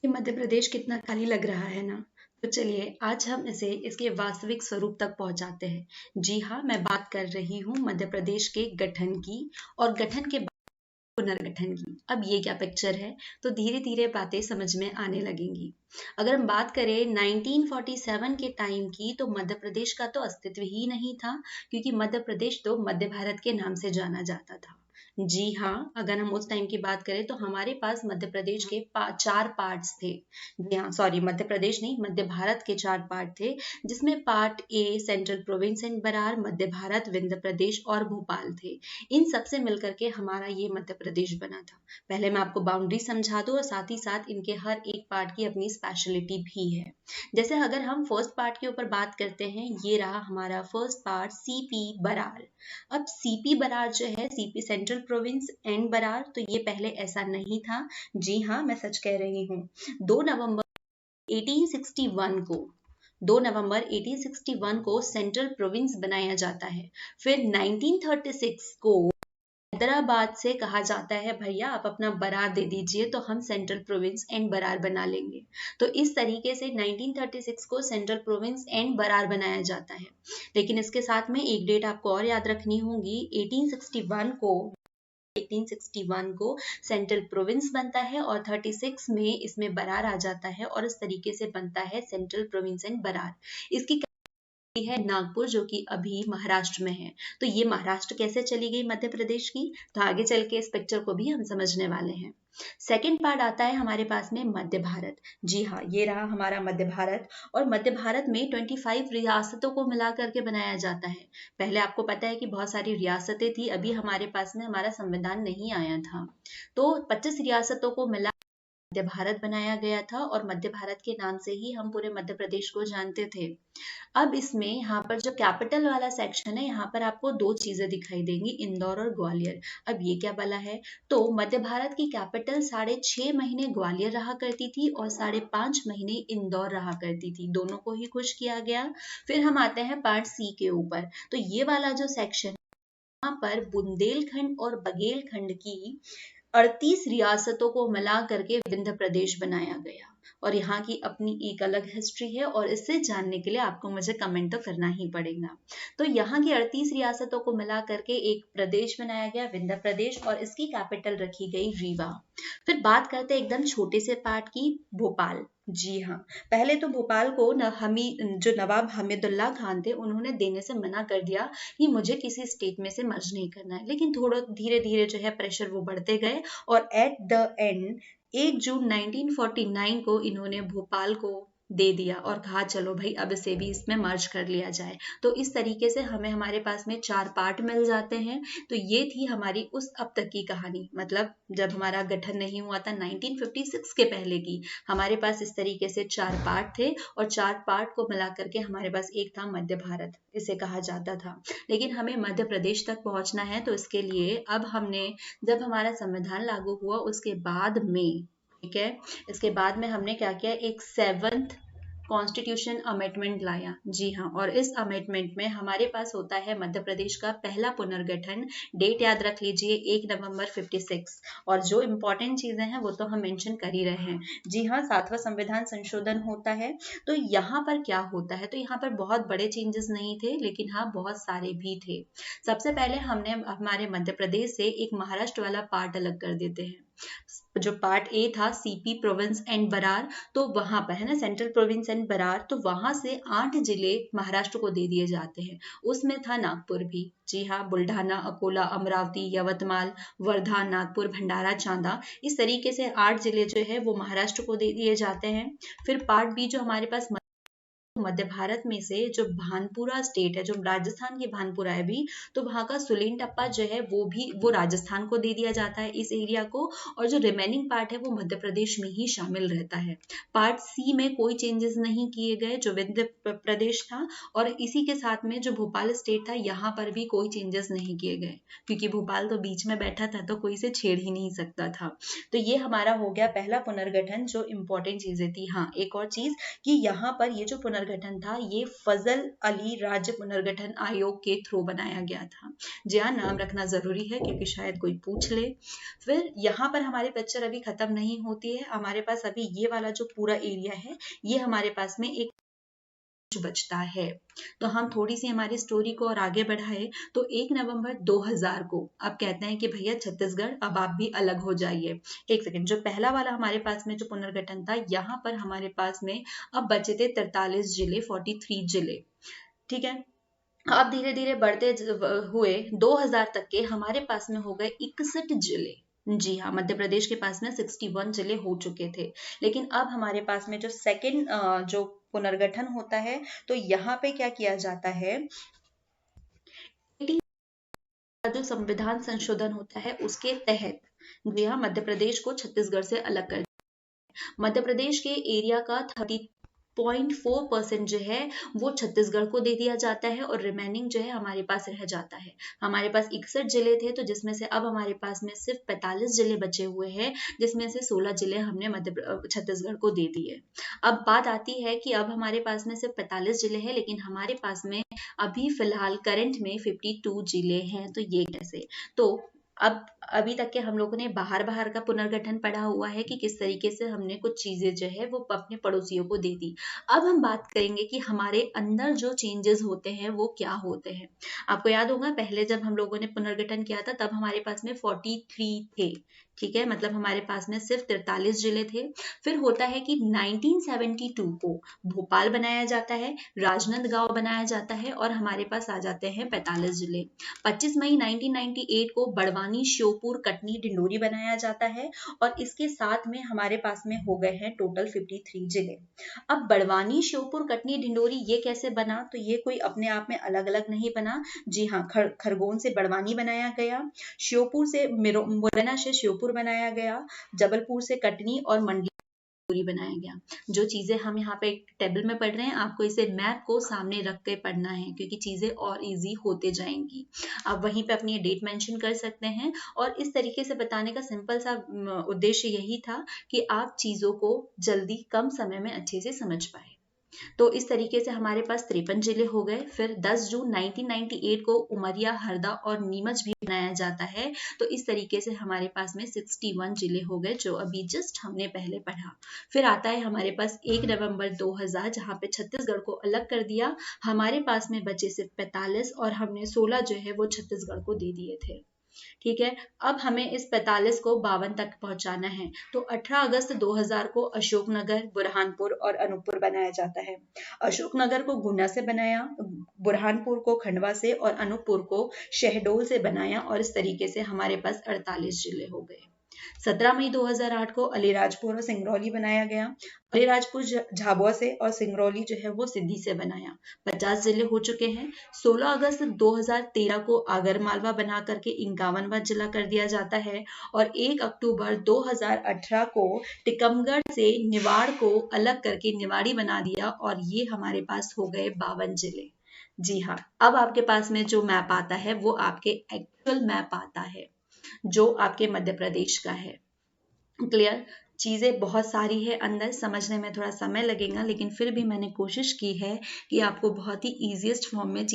ये मध्य प्रदेश कितना खाली लग रहा है ना। तो चलिए आज हम इसे इसके वास्तविक स्वरूप तक पहुंचाते हैं। जी हाँ, मैं बात कर रही हूँ मध्य प्रदेश के गठन की और गठन के बाद पुनर्गठन की। अब ये क्या पिक्चर है, तो धीरे धीरे बातें समझ में आने लगेंगी। अगर हम बात करें 1947 के टाइम की, तो मध्य प्रदेश का तो अस्तित्व ही नहीं था, क्योंकि मध्य प्रदेश तो मध्य भारत के नाम से जाना जाता था। जी हाँ, अगर हम उस टाइम की बात करें तो हमारे पास मध्य प्रदेश के चार पार्ट्स थे। जी हाँ, सॉरी, मध्य प्रदेश नहीं, मध्य भारत के चार पार्ट थे, जिसमें part A central province and Berar, Madhya Bharat, Vindhya Pradesh और भोपाल थे। इन सबसे मिलकर के हमारा ये मध्य प्रदेश बना था। पहले मैं आपको बाउंड्री समझा दूं और साथ ही साथ इनके हर एक पार्ट की अपनी स्पेशलिटी भी है। जैसे अगर हम फर्स्ट पार्ट के ऊपर बात करते हैं, ये रहा हमारा फर्स्ट पार्ट, सीपी बरार। अब सीपी बरार जो है, CP Central province and Berar, तो ये पहले ऐसा नहीं था। जी हाँ, मैं सच कह रही हूँ। 2 नवंबर 1861 को 2 नवंबर 1861 को सेंट्रल प्रोविंस बनाया जाता है। फिर 1936 को हैदराबाद से कहा जाता है, भैया आप अपना बरार दे दीजिए तो हम सेंट्रल प्रोविंस एंड बरार बना लेंगे। तो इस तरीके से 1936 को सेंट्रल प्रोविंस एंड बरार बनाया जाता है। लेकिन इसके साथ में एक डेट आपको और याद रखनी होगी, 1861 को सेंट्रल प्रोविंस बनता है और 36 में इसमें बरार आ जाता है और इस तरीके से बनता है सेंट्रल प्रोविंस एंड बरार। इसकी है नागपुर, जो कि अभी महाराष्ट्र में है। तो ये महाराष्ट्र कैसे चली गई मध्य प्रदेश की, तो आगे चल के इस पिक्चर को भी हम समझने वाले हैं। सेकंड पार्ट आता है हमारे पास में मध्य भारत। जी हाँ, ये रहा हमारा मध्य भारत। और मध्य भारत में 25 रियासतों को मिला करके बनाया जाता है। पहले आपको पता है कि बहुत सारी रियासतें थी, अभी हमारे पास में हमारा संविधान नहीं आया था, तो 25 रियासतों को मिला मध्य भारत बनाया गया था और मध्य भारत के नाम से ही हम पूरे मध्य प्रदेश को जानते थे। अब इसमें यहाँ पर जो कैपिटल वाला सेक्शन है, यहाँ पर आपको दो चीजें दिखाई देंगी, इंदौर और ग्वालियर। अब ये क्या बला है, तो मध्य भारत की कैपिटल 6.5 महीने ग्वालियर रहा करती थी और 5.5 महीने इंदौर रहा करती थी, दोनों को ही खुश किया गया। फिर हम आते हैं पार्ट सी के ऊपर। तो ये वाला जो सेक्शन, यहाँ पर बुंदेलखंड और बघेलखंड की 38 रियासतों को मिला करके विंध्य प्रदेश बनाया गया। और यहाँ की अपनी एक अलग हिस्ट्री है और इसे जानने के लिए आपको मुझे कमेंट तो करना ही पड़ेगा। तो यहाँ की 38 रियासतों को मिला करके एक प्रदेश बनाया गया, विंध्य प्रदेश, और इसकी कैपिटल रखी गई रीवा। फिर बात करते हैं एकदम छोटे से पार्ट की, भोपाल। जी हाँ, पहले तो भोपाल को जो नवाब हमीदुल्लाह खान थे, उन्होंने देने से मना कर दिया कि मुझे किसी स्टेट में से मर्ज नहीं करना है। लेकिन थोड़ा धीरे धीरे जो है प्रेशर वो बढ़ते गए और एट द एंड 1 जून 1949 को इन्होंने भोपाल को दे दिया और कहा चलो भाई अब इसे भी इसमें मर्ज कर लिया जाए। तो इस तरीके से हमें हमारे पास में 4 पार्ट मिल जाते हैं। तो ये थी हमारी उस अब तक की कहानी, मतलब जब हमारा गठन नहीं हुआ था 1956 के पहले की। हमारे पास इस तरीके से 4 पार्ट थे और 4 पार्ट को मिला करके हमारे पास एक था मध्य भारत, इसे कहा जाता था। लेकिन हमें मध्य प्रदेश तक पहुंचना है, तो इसके लिए अब हमने, जब हमारा संविधान लागू हुआ उसके बाद में, ठीक है, इसके बाद में हमने क्या किया, एक 7th कॉन्स्टिट्यूशन अमेंडमेंट लाया। जी हाँ, और इस अमेंडमेंट में हमारे पास होता है मध्य प्रदेश का पहला पुनर्गठन। डेट याद रख लीजिए, 1 नवंबर 56। और जो इंपॉर्टेंट चीजें हैं वो तो हम मेंशन कर ही रहे हैं। जी हाँ, 7वां संविधान संशोधन होता है। तो यहाँ पर क्या होता है, तो यहाँ पर बहुत बड़े चेंजेस नहीं थे, लेकिन हाँ बहुत सारे भी थे। सबसे पहले हमने हमारे मध्य प्रदेश से एक महाराष्ट्र वाला पार्ट अलग कर देते हैं। जो पार्ट ए था, सीपी प्रोविंस एंड बरार, तो वहां पर है ना सेंट्रल प्रोविंस एंड बरार, तो वहां से 8 जिले महाराष्ट्र को दे दिए जाते हैं। उसमें था नागपुर भी। जी हाँ, बुल्ढाना, अकोला, अमरावती, यवतमाल, वर्धा, नागपुर, भंडारा, चांदा, इस तरीके से 8 जिले जो है वो महाराष्ट्र को दे दिए जाते हैं। फिर पार्ट बी जो हमारे पास मध्य भारत में से जो भानपुरा स्टेट है, जो राजस्थान की भानपुरा है भी, तो वहां का सुलीन टप्पा जो है वो राजस्थान को दे दिया जाता है, इस एरिया को। और जो रिमेनिंग पार्ट है वो मध्य प्रदेश में ही शामिल रहता है। पार्ट सी में कोई चेंजेस नहीं किए गए, जो विंध्य प्रदेश था। और इसी के साथ में जो भोपाल स्टेट था, यहाँ पर भी कोई चेंजेस नहीं किए गए, क्योंकि भोपाल तो बीच में बैठा था तो कोई इसे छेड़ ही नहीं सकता था। तो ये हमारा हो गया पहला पुनर्गठन, जो इंपॉर्टेंट चीजें थी। हाँ, एक और चीज कि यहाँ पर ये जो पुनर्गठन पुनर्गठन था ये फजल अली राज्य पुनर्गठन आयोग के थ्रू बनाया गया था। जी हाँ, नाम रखना जरूरी है क्योंकि शायद कोई पूछ ले। फिर यहाँ पर हमारी पिक्चर अभी खत्म नहीं होती है, हमारे पास अभी ये वाला जो पूरा एरिया है ये हमारे पास में एक बचता है। तो हम थोड़ी सी हमारी स्टोरी को और आगे बढ़ाए तो 1 नवंबर 2000 को अब कहते हैं कि भैया छत्तीसगढ़ अब आप भी अलग हो जाइए। एक सेकंड, जो पहला वाला हमारे पास में जो पुनर्गठन था यहाँ पर हमारे पास में अब बचे थे 43 जिले, 43 जिले, ठीक है। अब धीरे धीरे बढ़ते हुए 2000 तक के हमारे पास में हो गए 61 जिले। जी हाँ, मध्य प्रदेश के पास में 61 जिले हो चुके थे। लेकिन अब हमारे पास में जो सेकंड जो पुनर्गठन होता है तो यहाँ पे क्या किया जाता है, जो संविधान संशोधन होता है उसके तहत जी हाँ मध्य प्रदेश को छत्तीसगढ़ से अलग कर, मध्य प्रदेश के एरिया का 30.4% जो है वो छत्तीसगढ़ को दे दिया जाता है और रिमेनिंग जो है हमारे पास रह जाता है। हमारे पास 61 जिले थे तो जिसमें से अब हमारे पास में सिर्फ 45 जिले बचे हुए हैं, जिसमें से 16 जिले हमने छत्तीसगढ़ को दे दिए। अब बात आती है कि अब हमारे पास में सिर्फ 45 जिले हैं लेकिन हमारे पास में अभी फिलहाल करंट में 52 जिले हैं। तो ये कैसे? तो अब अभी तक के हम लोगों ने बाहर बाहर का पुनर्गठन पढ़ा हुआ है कि किस तरीके से हमने कुछ चीजें जो है वो अपने पड़ोसियों को दे दी। अब हम बात करेंगे कि हमारे अंदर जो चेंजेस होते हैं वो क्या होते हैं। आपको याद होगा पहले जब हम लोगों ने पुनर्गठन किया था तब हमारे पास में 43 थे, ठीक है, मतलब हमारे पास में सिर्फ 43 जिले थे। फिर होता है कि 1972 को भोपाल बनाया जाता है, राजनांदगांव बनाया जाता है और हमारे पास आ जाते हैं 45 जिले। 25 मई 1998 को बड़वानी, श्योपुर, कटनी, डिंडोरी बनाया जाता है और इसके साथ में हमारे पास में हो गए हैं टोटल 53 जिले। अब बड़वानी, श्योपुर, कटनी, डिंडोरी ये कैसे बना? तो ये कोई अपने आप में अलग अलग नहीं बना। जी हाँ, खरगोन से बड़वानी बनाया गया, श्योपुर से मुरैना से श्योपुर बनाया गया, जबलपुर से कटनी और मंडी पूरी बनाया गया। जो चीजें हम यहाँ पे टेबल में पढ़ रहे हैं आपको इसे मैप को सामने रख के पढ़ना है क्योंकि चीजें और इजी होते जाएंगी। आप वहीं पे अपनी डेट मेंशन कर सकते हैं और इस तरीके से बताने का सिंपल सा उद्देश्य यही था कि आप चीजों को जल्दी कम समय में अच्छे से समझ पाए। तो इस तरीके से हमारे पास 53 जिले हो गए। फिर 10 जून 1998 को उमरिया, हरदा और नीमच भी बनाया जाता है। तो इस तरीके से हमारे पास में 61 जिले हो गए जो अभी जस्ट हमने पहले पढ़ा। फिर आता है हमारे पास 1 नवंबर 2000 जहाँ पे छत्तीसगढ़ को अलग कर दिया। हमारे पास में बचे सिर्फ 45 और हमने 16 जो है वो छत्तीसगढ़ को दे दिए थे, ठीक है। अब हमें इस 45 को 52 तक पहुंचाना है। तो 18 अगस्त 2000 को अशोकनगर, बुरहानपुर और अनूपपुर बनाया जाता है। अशोकनगर को गुना से बनाया, बुरहानपुर को खंडवा से और अनूपपुर को शहडोल से बनाया और इस तरीके से हमारे पास 48 जिले हो गए। 17 मई 2008 को अलीराजपुर और सिंगरौली बनाया गया। अलीराजपुर झाबुआ से और सिंगरौली जो है वो सिद्धि से बनाया। 50 जिले हो चुके हैं। 16 अगस्त 2013 को आगरमालवा बना करके 51वां जिला कर दिया जाता है और 1 अक्टूबर 2018 को टिकमगढ़ से निवाड़ को अलग करके निवाड़ी बना दिया और ये हमारे पास हो गए 52 जिले। जी हाँ, अब आपके पास में जो मैप आता है वो आपके एक्चुअल मैप आता है जो आपके मध्य प्रदेश का है। क्लियर? चीजें बहुत सारी है अंदर, समझने में थोड़ा समय लगेगा लेकिन फिर भी मैंने कोशिश की है कि आपको बहुत ही इजीएस्ट फॉर्म में